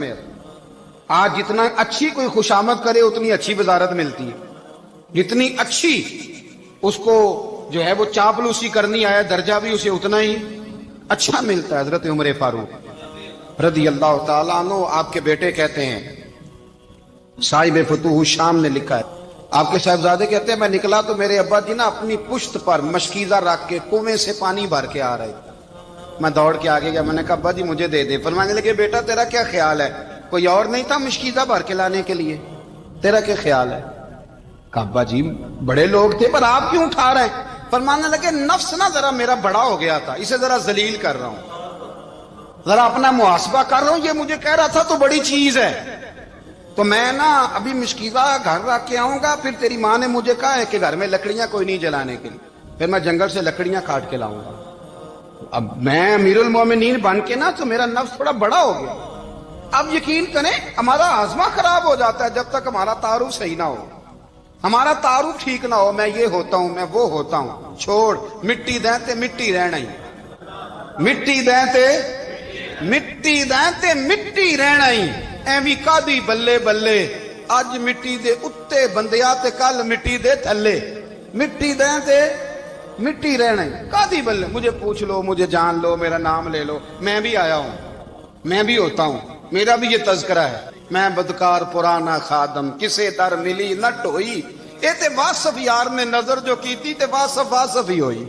میں آج جتنا اچھی کوئی خوشامد کرے اتنی اچھی وزارت ملتی ہے، جتنی اچھی اس کو جو ہے وہ چاپلوسی کرنی آیا درجہ بھی اسے اتنا ہی اچھا ملتا ہے۔ حضرت عمر فاروق رضی اللہ تعالیٰ عنہ آپ کے بیٹے کہتے ہیں، صاحب فتوح الشام نے لکھا ہے، آپ کے صاحبزادے کہتے ہیں میں نکلا تو میرے ابا جی نا اپنی پشت پر مشکیزہ رکھ کے کنویں سے پانی بھر کے آ رہے، میں دوڑ کے آگے گیا، میں نے کہا ابا جی مجھے دے دے۔ فرمانے لگے بیٹا تیرا کیا خیال ہے، کوئی اور نہیں تھا مشکیزہ بھر کے لانے کے لیے، تیرا کیا خیال ہے؟ کہا ابا جی بڑے لوگ تھے پر آپ کیوں اٹھا رہے ہیں؟ فرمانے لگے نفس نا ذرا میرا بڑا ہو گیا تھا، اسے ذرا ذلیل کر رہا ہوں، ذرا اپنا محاسبہ کر رہا ہوں، یہ مجھے کہہ رہا تھا تو بڑی چیز ہے، تو میں نا ابھی مشکیزہ گھر رکھ کے آؤں گا، پھر تیری ماں نے مجھے کہا ہے کہ گھر میں لکڑیاں کوئی نہیں جلانے کے لیے، پھر میں جنگل سے لکڑیاں کاٹ کے لاؤں گا۔ اب میں امیر المومنین بن کے نا تو میرا نفس تھوڑا بڑا ہو گیا۔ اب یقین کریں ہمارا ہاضمہ خراب ہو جاتا ہے جب تک ہمارا تعارف صحیح نہ ہو، ہمارا تعارف ٹھیک نہ ہو، میں یہ ہوتا ہوں میں وہ ہوتا ہوں، چھوڑ مٹی دیں تے مٹی رہنا ہی، مٹی دیں تے مٹی دیں تے مٹی رہنا ہی، ایویں کادی بلے بلے اج مٹی دے اتے بندیا تے کل مٹی دے تھلے، مٹی دیں تے مٹی رہنا ہی، کادی بلے، مجھے پوچھ لو مجھے جان لو میرا نام لے لو، میں بھی آیا ہوں، میں بھی ہوتا ہوں، میرا بھی یہ تذکرہ ہے، میں بدکار پرانا خادم کسے در ملی نہ ٹوئی، اے تے واصف یار نے نظر جو کی تھی تے واصف واصف ہی ہوئی۔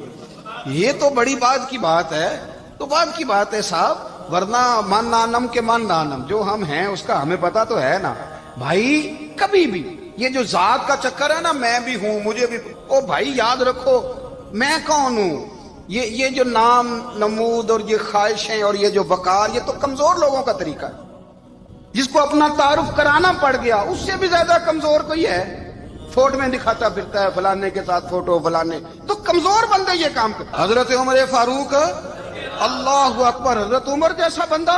یہ تو بڑی بات کی بات ہے، تو بات کی بات ہے صاحب، ورنہ من نانم کے من نانم، جو ہم ہیں اس کا ہمیں پتا تو ہے نا بھائی۔ کبھی بھی یہ جو ذات کا چکر ہے نا، میں بھی ہوں مجھے بھی، او بھائی یاد رکھو میں کون ہوں، یہ جو نام نمود اور یہ خواہشیں اور یہ جو وقار، یہ تو کمزور لوگوں کا طریقہ ہے، جس کو اپنا تعارف کرانا پڑ گیا اس سے بھی زیادہ کمزور کوئی ہے، فوٹو میں دکھاتا پھرتا ہے فلانے کے ساتھ فوٹو فلانے، تو کمزور بندے یہ کام کرتا۔ حضرت عمر فاروق اللہ اکبر، حضرت عمر جیسا بندہ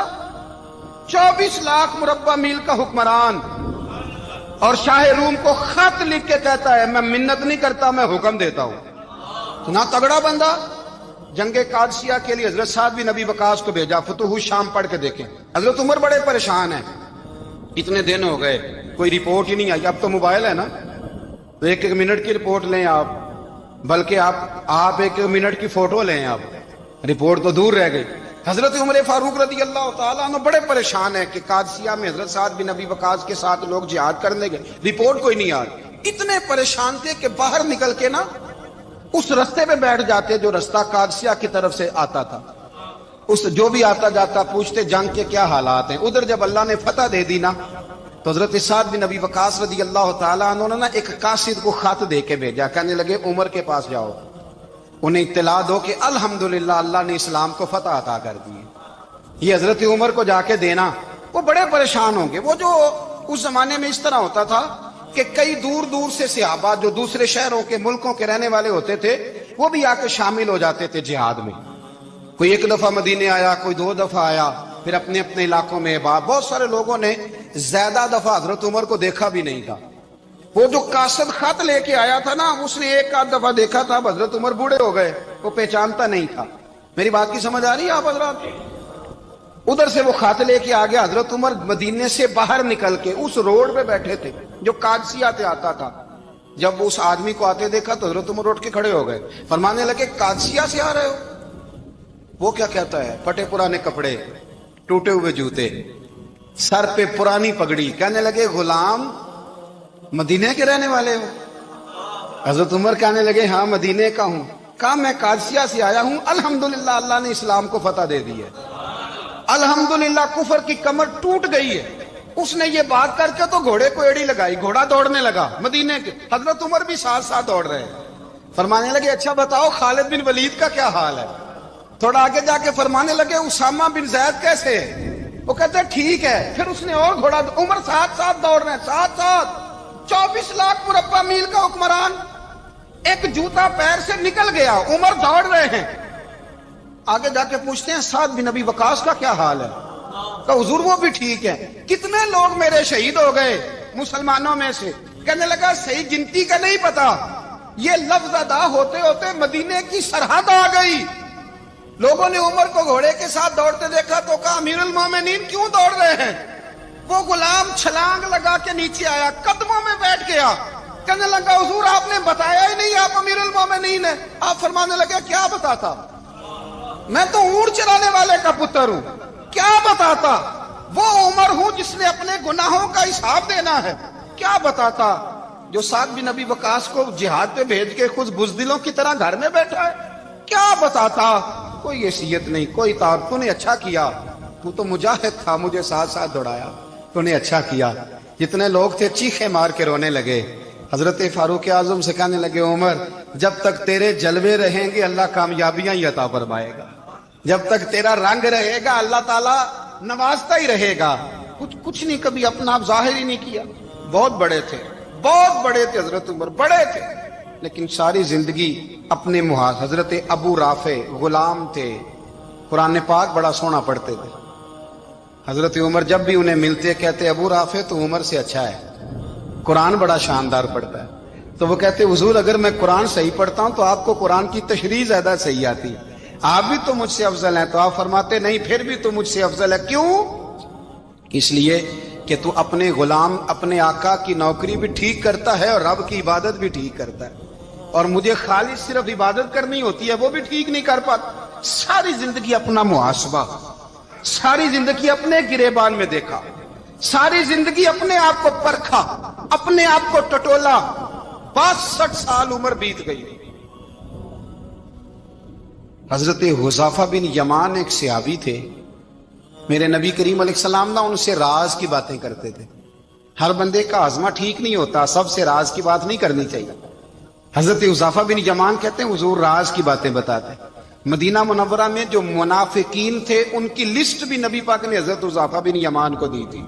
24 لاکھ مربع میل کا حکمران، اور شاہ روم کو خط لکھ کے کہتا ہے میں منت نہیں کرتا میں حکم دیتا ہوں، اتنا تگڑا بندہ۔ جنگ قادسیہ کے لیے حضرت سعد بن ابی وقاص کو بھیجا، فتوح الشام پڑھ کے دیکھیں، حضرت عمر بڑے پریشان ہیں، اتنے دن ہو گئے کوئی رپورٹ ہی نہیں آئی، اب تو موبائل ہے نا تو ایک ایک منٹ کی رپورٹ لیں آپ، بلکہ آپ ایک منٹ کی فوٹو لیں، آپ رپورٹ تو دور رہ گئی۔ حضرت عمر فاروق رضی اللہ تعالیٰ عنہ بڑے پریشان ہیں کہ قادسیہ میں حضرت سعد بن ابی وقاص کے ساتھ لوگ جہاد کرنے گئے، رپورٹ کوئی نہیں آ رہی، اتنے پریشان تھے کہ باہر نکل کے نا اس رستے پہ بیٹھ جاتے جو رستہ قادسیہ کی طرف سے آتا تھا، اس جو بھی آتا جاتا پوچھتے جنگ کے کیا حالات ہیں۔ ادھر جب اللہ نے فتح دے دی نا تو حضرت سعد بن ابی وقاص رضی اللہ تعالیٰ عنہ نے نا ایک قاصد کو خط دے کے بھیجا، کہنے لگے عمر کے پاس جاؤ، انہیں اطلاع دو کہ الحمدللہ اللہ نے اسلام کو فتح عطا کر دی۔ یہ حضرت عمر کو جا کے دینا، وہ بڑے پریشان ہوں گے۔ وہ جو اس زمانے میں اس طرح ہوتا تھا کہ کئی دور دور سے صحابہ جو دوسرے شہروں کے ملکوں کے رہنے والے ہوتے تھے وہ بھی آ کے شامل ہو جاتے تھے جہاد میں، کوئی ایک دفعہ مدینے آیا، کوئی 2 دفعہ آیا، پھر اپنے اپنے علاقوں میں بہت سارے لوگوں نے زیادہ دفعہ حضرت عمر کو دیکھا بھی نہیں تھا۔ وہ جو قاصد خط لے کے آیا تھا نا اس نے ایک آدھ دفعہ دیکھا تھا، حضرت عمر بوڑھے ہو گئے، وہ پہچانتا نہیں تھا۔ میری بات کی سمجھ آ رہی ہے آپ حضرات؟ ادھر سے وہ خط لے کے آ گیا، حضرت عمر مدینے سے باہر نکل کے اس روڈ پہ بیٹھے تھے جو قادسیہ سے آتا تھا، جب وہ اس آدمی کو آتے دیکھا تو حضرت عمر اٹھ کے کھڑے ہو گئے، فرمانے لگے قادسیہ سے آ رہے ہو؟ وہ کیا کہتا ہے؟ پھٹے پرانے کپڑے، ٹوٹے ہوئے جوتے، سر پہ پرانی پگڑی، کہنے لگے غلام مدینے کے رہنے والے ہو؟ حضرت عمر کہنے لگے ہاں مدینے کا ہوں۔ کہا میں قادسیہ سے آیا ہوں، الحمدللہ اللہ نے اسلام کو فتح دے دی ہے، الحمدللہ کفر کی کمر ٹوٹ گئی ہے۔ اس نے یہ بات کر کے تو گھوڑے کو ایڑی لگائی، گھوڑا دوڑنے لگا مدینے کے، حضرت عمر بھی ساتھ ساتھ دوڑ رہے ہیں۔ فرمانے لگے اچھا بتاؤ خالد بن ولید کا کیا حال ہے؟ تھوڑا آگے جا کے فرمانے لگے اسامہ بن زید کیسے ہے؟ وہ کہتے ہیں ٹھیک ہے۔ پھر اس نے اور گھوڑا، عمر ساتھ ساتھ دوڑ رہے ہیں، ساتھ ساتھ 24 لاکھ مربع میل کا حکمران، ایک جوتا پیر سے نکل گیا، عمر دوڑ رہے ہیں۔ آگے جا کے پوچھتے ہیں سعد بن ابی وقاص کا کیا حال ہے؟ کہ حضور وہ بھی ٹھیک ہے۔ کتنے لوگ میرے شہید ہو گئے مسلمانوں میں سے؟ کہنے لگا صحیح گنتی کا نہیں پتا، یہ لفظ ادا ہوتے ہوتے مدینے کی سرحد آ گئی۔ لوگوں نے عمر کو گھوڑے کے ساتھ دوڑتے دیکھا تو کہا امیر المومنین کیوں دوڑ رہے ہیں؟ وہ غلام چھلانگ لگا کے نیچے آیا, قدموں میں بیٹھ گیا, کہنے لگا حضور آپ نے بتایا ہی نہیں, آپ امیر المومنین ہیں. آپ فرمانے لگے کیا بتاتا, میں تو اونٹ چرانے والے کا پتر ہوں, کیا بتاتا, وہ عمر ہوں جس نے اپنے گناہوں کا حساب دینا ہے, کیا بتاتا. جو سعد بن ابی وقاص کو جہاد پہ بھیج کے خود بزدلوں کی طرح گھر میں بیٹھا ہے, کیا بتاتا. کوئی حیثیت نہیں, کوئی طور. تو نے اچھا کیا, تو تو مجاہد تھا, مجھے ساتھ ساتھ دوڑایا, تو نے اچھا کیا. جتنے لوگ تھے چیخے مار کے رونے لگے. حضرت فاروق اعظم سے کہنے لگے عمر جب تک تیرے جلوے رہیں گے اللہ کامیابیاں ہی عطا فرمائے گا, جب تک تیرا رنگ رہے گا اللہ تعالیٰ نوازتا ہی رہے گا. کچھ نہیں, کبھی اپنا آپ ظاہر ہی نہیں کیا. بہت بڑے تھے, بہت بڑے تھے حضرت عمر, بڑے تھے, لیکن ساری زندگی اپنے محاذ. حضرت ابو رافع غلام تھے, قرآن پاک بڑا سونا پڑھتے تھے. حضرت عمر جب بھی انہیں ملتے کہتے ابو رافع تو عمر سے اچھا ہے, قرآن بڑا شاندار پڑھتا ہے. تو وہ کہتے حضور اگر میں قرآن صحیح پڑھتا ہوں تو آپ کو قرآن کی تشریح زیادہ صحیح آتی ہے, آپ بھی تو مجھ سے افضل ہیں. تو آپ فرماتے نہیں, پھر بھی تو مجھ سے افضل ہے. کیوں؟ اس لیے کہ تو اپنے غلام اپنے آقا کی نوکری بھی ٹھیک کرتا ہے اور رب کی عبادت بھی ٹھیک کرتا ہے, اور مجھے خالص صرف عبادت کرنی ہوتی ہے, وہ بھی ٹھیک نہیں کر پاتا. ساری زندگی اپنا محاسبہ, ساری زندگی اپنے گریبان میں دیکھا, ساری زندگی اپنے آپ کو پرکھا, اپنے آپ کو ٹٹولا. 62 سال عمر بیت گئی. حضرت حذیفہ بن یمان ایک صحابی تھے, میرے نبی کریم علیہ السلام نا ان سے راز کی باتیں کرتے تھے. ہر بندے کا ہاضمہ ٹھیک نہیں ہوتا, سب سے راز کی بات نہیں کرنی چاہیے. حضرت حذیفہ بن یمان کہتے ہیں حضور راز کی باتیں بتاتے. مدینہ منورہ میں جو منافقین تھے ان کی لسٹ بھی نبی پاک نے حضرت حذیفہ بن یمان کو دی تھی.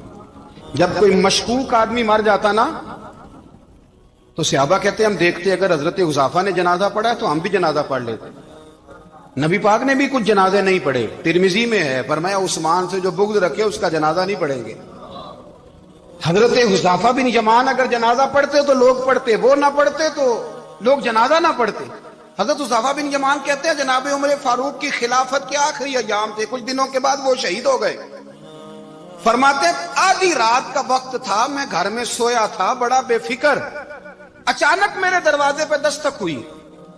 جب کوئی مشکوک آدمی مر جاتا نا تو صحابہ کہتے ہیں ہم دیکھتے اگر حضرت حذیفہ نے جنازہ پڑھا ہے تو ہم بھی جنازہ پڑھ لیتے. نبی پاک نے بھی کچھ جنازے نہیں پڑھے, ترمذی میں ہے, فرمایا عثمان سے جو بغض رکھے اس کا جنازہ نہیں پڑھیں گے. حضرت حذیفہ بن یمان اگر جنازہ پڑھتے تو لوگ پڑھتے, وہ نہ پڑھتے تو لوگ جنازہ نہ پڑھتے. حضرت حذیفہ بن یمان کہتے ہیں جناب عمر فاروق کی خلافت کے آخری ایام تھے, کچھ دنوں کے بعد وہ شہید ہو گئے. فرماتے آدھی رات کا وقت تھا, میں گھر میں سویا تھا بڑا بے فکر, اچانک میرے دروازے پہ دستک ہوئی,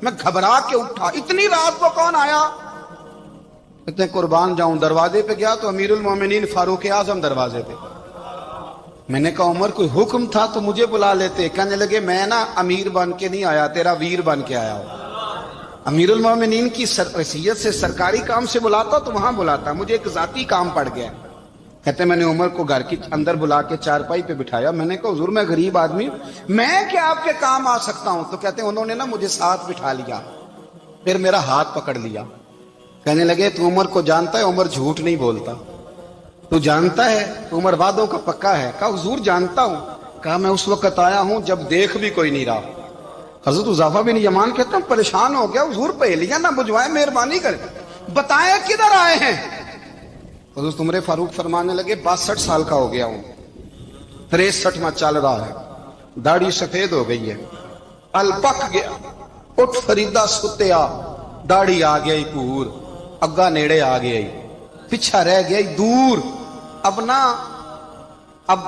میں گھبرا کے اٹھا, اتنی رات کو کون آیا؟ اتنے قربان جاؤں, دروازے پہ گیا تو امیر المومنین فاروق اعظم دروازے پہ. میں نے کہا عمر کوئی حکم تھا تو مجھے بلا لیتے. کہنے لگے میں نا امیر بن کے نہیں آیا, تیرا ویر بن کے آیا ہوں. امیر المومنین کی حیثیت سے سرکاری کام سے بلاتا تو وہاں بلاتا, مجھے ایک ذاتی کام پڑ گیا. کہتے میں نے عمر کو گھر کی اندر بلا کے چارپائی پہ بٹھایا. میں نے کہا حضور میں غریب آدمی ہوں, میں کیا آپ کے کام آ سکتا ہوں؟ تو کہتے ہیں انہوں نے نا مجھے ساتھ بٹھا لیا, پھر میرا ہاتھ پکڑ لیا. کہنے لگے تو عمر کو جانتا ہے؟ عمر جھوٹ نہیں بولتا. تو جانتا ہے؟ عمر وعدوں کا پکا ہے. کہا حضور جانتا ہوں. کہا میں اس وقت آیا ہوں جب دیکھ بھی کوئی نہیں رہا. حضرت حذیفہ بن یمان کہتے ہیں پریشان ہو گیا, حضور پہلیاں نہ بجھوائے, مہربانی کریں بتائیں کدھر آئے ہیں. حضرت عمر فاروق فرمانے لگے 62 سال کا ہو گیا ہوں, 63واں چل رہا ہے, داڑھی سفید ہو گئی ہے, ال پک گیا, اٹھ فریدا ستیا, داڑھی آ گئی پور, اگا نیڑے آ گئی, پیچھا رہ گئی دور. اب نا اب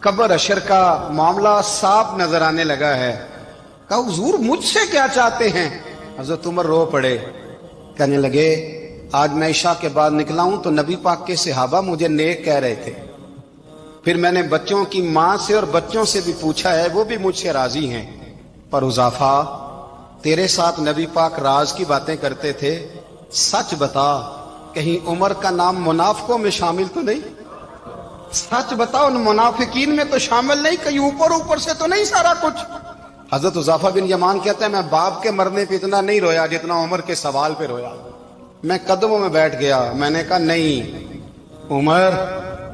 قبر اشر کا معاملہ صاف نظر آنے لگا ہے. کہا حضور مجھ سے کیا چاہتے ہیں؟ حضرت عمر رو پڑے. کہنے لگے آج میں عشاء کے بعد نکلا ہوں تو نبی پاک کے صحابہ مجھے نیک کہہ رہے تھے, پھر میں نے بچوں کی ماں سے اور بچوں سے بھی پوچھا ہے, وہ بھی مجھ سے راضی ہیں. پر حذیفہ تیرے ساتھ نبی پاک راز کی باتیں کرتے تھے, سچ بتا کہیں عمر کا نام منافقوں میں شامل تو نہیں؟ سچ بتا ان منافقین میں تو شامل نہیں, کہیں اوپر سے تو نہیں سارا کچھ؟ حضرت حذیفہ بن یمان کہتا ہے میں باپ کے مرنے پہ اتنا نہیں رویا جتنا عمر کے سوال پہ رویا. میں قدموں میں بیٹھ گیا. میں نے کہا نہیں عمر,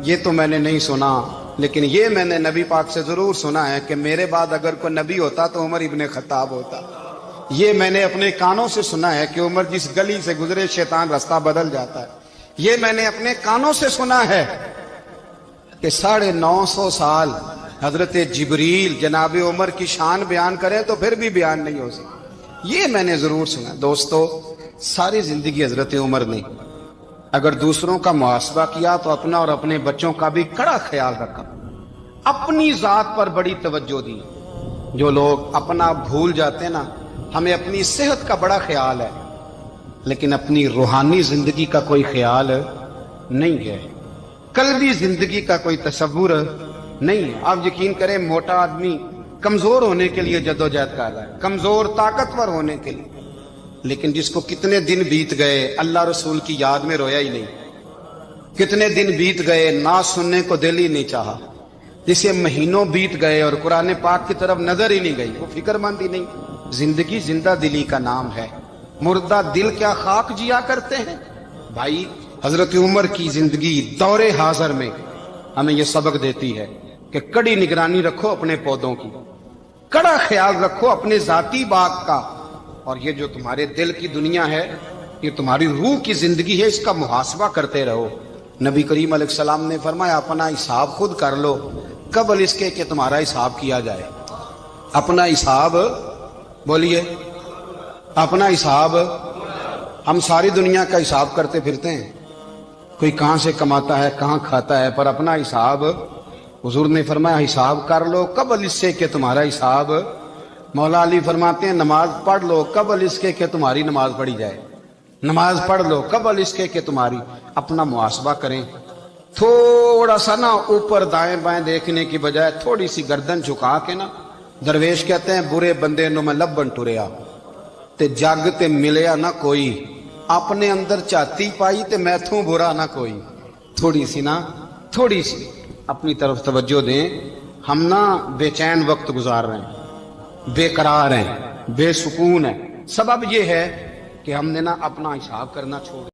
یہ تو میں نے نہیں سنا, لیکن یہ میں نے نبی پاک سے ضرور سنا ہے کہ میرے بعد اگر کوئی نبی ہوتا تو عمر ابن خطاب ہوتا. یہ میں نے اپنے کانوں سے سنا ہے کہ عمر جس گلی سے گزرے شیطان رستہ بدل جاتا ہے. یہ میں نے اپنے کانوں سے سنا ہے کہ 950 سال حضرت جبریل جناب عمر کی شان بیان کریں تو پھر بھی بیان نہیں ہو سکتا. یہ میں نے ضرور سنا. دوستو ساری زندگی حضرت عمر نے اگر دوسروں کا محاسبہ کیا تو اپنا اور اپنے بچوں کا بھی کڑا خیال رکھا، اپنی ذات پر بڑی توجہ دی۔ جو لوگ اپنا بھول جاتے ہیں نا، ہمیں اپنی صحت کا بڑا خیال ہے لیکن اپنی روحانی زندگی کا کوئی خیال نہیں ہے، قلبی زندگی کا کوئی تصور نہیں ہے۔ آپ یقین کریں، موٹا آدمی کمزور ہونے کے لیے جدوجہد کر رہا ہے، کمزور طاقتور ہونے کے لیے، لیکن جس کو کتنے دن بیت گئے اللہ رسول کی یاد میں رویا ہی نہیں، کتنے دن بیت گئے نہ سننے کو دل ہی نہیں چاہا، جسے مہینوں بیت گئے اور قرآن پاک کی طرف نظر ہی نہیں گئی، وہ فکر مند ہی نہیں۔ زندگی زندہ دلی کا نام ہے، مردہ دل کیا خاک جیا کرتے ہیں۔ بھائی، حضرت عمر کی زندگی دور حاضر میں ہمیں یہ سبق دیتی ہے کہ کڑی نگرانی رکھو اپنے پودوں کی، کڑا خیال رکھو اپنے ذاتی باغ کا، اور یہ جو تمہارے دل کی دنیا ہے، یہ تمہاری روح کی زندگی ہے، اس کا محاسبہ کرتے رہو۔ نبی کریم علیہ السلام نے فرمایا اپنا حساب خود کر لو قبل اس کے کہ تمہارا حساب کیا جائے۔ اپنا حساب، بولیے، اپنا حساب۔ ہم ساری دنیا کا حساب کرتے پھرتے ہیں، کوئی کہاں سے کماتا ہے، کہاں کھاتا ہے، پر اپنا حساب حضور نے فرمایا حساب کر لو قبل اس سے کہ تمہارا حساب۔ مولا علی فرماتے ہیں نماز پڑھ لو قبل اس کے کہ تمہاری نماز پڑھی جائے، نماز پڑھ لو قبل اس کے کہ تمہاری۔ اپنا محاسبہ کریں، تھوڑا سا نا اوپر دائیں بائیں دیکھنے کی بجائے تھوڑی سی گردن جھکا کے نا، درویش کہتے ہیں برے بندے نو میں لبن ٹریا تے جگ تے ملیا نہ کوئی، اپنے اندر چاتی پائی تے میتھوں برا نہ کوئی۔ تھوڑی سی نا، تھوڑی سی اپنی طرف توجہ دیں۔ ہم نا بے چین وقت گزار رہے ہیں، بے قرار ہیں، بے سکون ہیں، سبب یہ ہے کہ ہم نے نا اپنا حساب کرنا چھوڑ